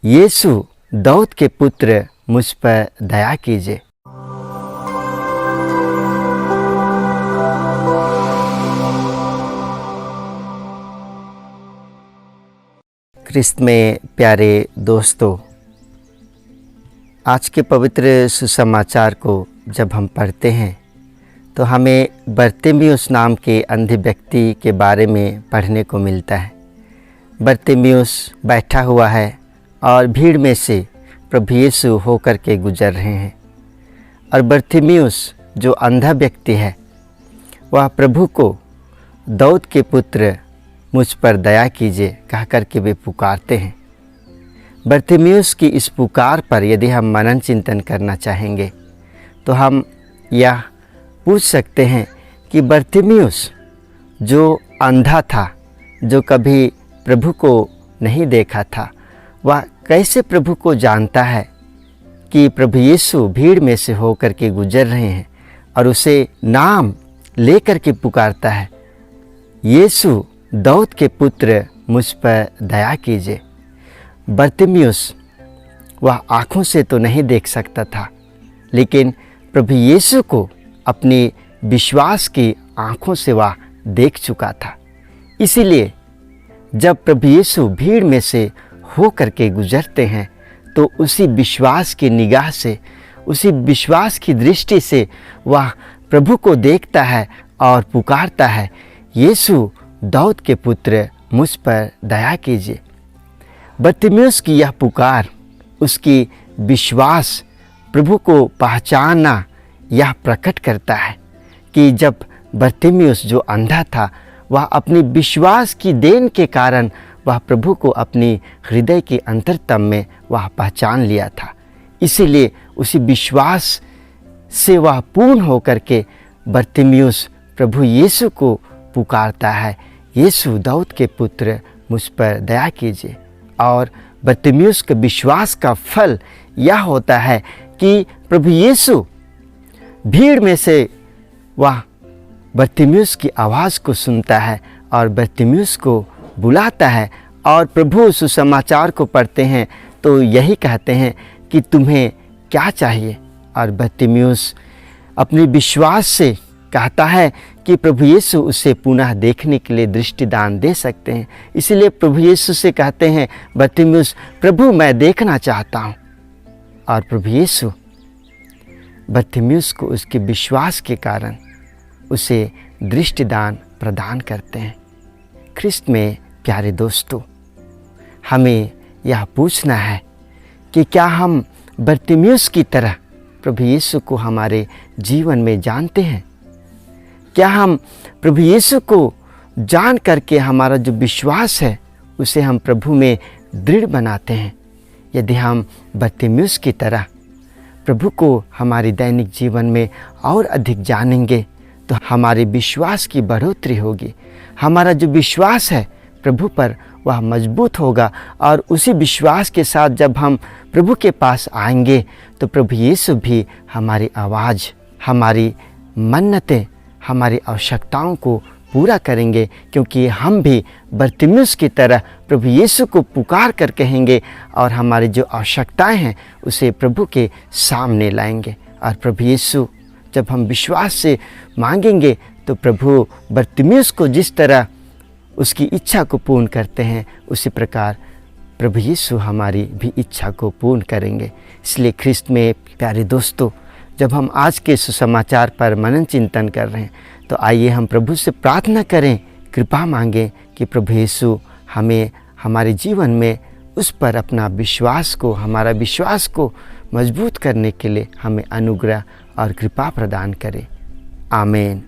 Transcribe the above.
यीशु दाऊद के पुत्र मुझ पर दया कीजिए। ख्रिस्त में प्यारे दोस्तों, आज के पवित्र सुसमाचार को जब हम पढ़ते हैं तो हमें बरतिमियुस नाम के अंधे व्यक्ति के बारे में पढ़ने को मिलता है। बरतिमियुस बैठा हुआ है और भीड़ में से प्रभु यीशु होकर के गुजर रहे हैं। और बरतिमियुस जो अंधा व्यक्ति है वह प्रभु को दाऊद के पुत्र मुझ पर दया कीजिए कह कर के वे पुकारते हैं। बरतिमियुस की इस पुकार पर यदि हम मनन चिंतन करना चाहेंगे तो हम यह पूछ सकते हैं कि बरतिमियुस जो अंधा था, जो कभी प्रभु को नहीं देखा था, वह कैसे प्रभु को जानता है कि प्रभु यीशु भीड़ में से होकर के गुजर रहे हैं और उसे नाम लेकर के पुकारता है, यीशु दाऊद के पुत्र मुझ पर दया कीजिए। बरतिमियुस वह आँखों से तो नहीं देख सकता था, लेकिन प्रभु यीशु को अपनी विश्वास की आँखों से वह देख चुका था। इसीलिए जब प्रभु यीशु भीड़ में से हो करके गुजरते हैं तो उसी विश्वास की निगाह से, उसी विश्वास की दृष्टि से वह प्रभु को देखता है और पुकारता है, यीशु दाऊद के पुत्र मुझ पर दया कीजिए। बरतिमियुस की यह पुकार, उसकी विश्वास, प्रभु को पहचानना यह प्रकट करता है कि जब बरतिमियुस जो अंधा था वह अपनी विश्वास की देन के कारण वह प्रभु को अपनी हृदय के अंतरतम में वह पहचान लिया था। इसीलिए उसी विश्वास से वह पूर्ण होकर के बरतिमियुस प्रभु यीशु को पुकारता है, यीशु दाऊद के पुत्र मुझ पर दया कीजिए। और बरतिमियुस के विश्वास का फल यह होता है कि प्रभु यीशु भीड़ में से वह बरतिमियुस की आवाज़ को सुनता है और बरतिमियुस को बुलाता है। और प्रभु सुसमाचार को पढ़ते हैं तो यही कहते हैं कि तुम्हें क्या चाहिए। और बरतिमियुस अपने विश्वास से कहता है कि प्रभु यीशु उसे पुनः देखने के लिए दृष्टिदान दे सकते हैं। इसलिए प्रभु यीशु से कहते हैं, बरतिमियुस प्रभु मैं देखना चाहता हूँ। और प्रभु यीशु बरतिमियुस को उसके विश्वास के कारण उसे दृष्टिदान प्रदान करते हैं। ख्रिस्त में प्यारे दोस्तों, हमें यह पूछना है कि क्या हम बरतिमियुस की तरह प्रभु यीशु को हमारे जीवन में जानते हैं? क्या हम प्रभु यीशु को जान करके हमारा जो विश्वास है उसे हम प्रभु में दृढ़ बनाते हैं? यदि हम बरतिमियुस की तरह प्रभु को हमारे दैनिक जीवन में और अधिक जानेंगे तो हमारे विश्वास की बढ़ोतरी होगी। हमारा जो विश्वास है प्रभु पर वह मजबूत होगा। और उसी विश्वास के साथ जब हम प्रभु के पास आएंगे तो प्रभु यीशु भी हमारी आवाज़, हमारी मन्नतें, हमारी आवश्यकताओं को पूरा करेंगे, क्योंकि हम भी बरतिमियुस की तरह प्रभु यीशु को पुकार कर कहेंगे और हमारी जो आवश्यकताएं हैं उसे प्रभु के सामने लाएंगे। और प्रभु यीशु जब हम विश्वास से मांगेंगे तो प्रभु बरतिमियुस को जिस तरह उसकी इच्छा को पूर्ण करते हैं उसी प्रकार प्रभु यीशु हमारी भी इच्छा को पूर्ण करेंगे। इसलिए ख्रिस्त में प्यारे दोस्तों, जब हम आज के सुसमाचार पर मनन चिंतन कर रहे हैं तो आइए हम प्रभु से प्रार्थना करें, कृपा मांगें कि प्रभु यीशु हमें हमारे जीवन में उस पर अपना विश्वास को, हमारा विश्वास को मजबूत करने के लिए हमें अनुग्रह और कृपा प्रदान करें। आमीन।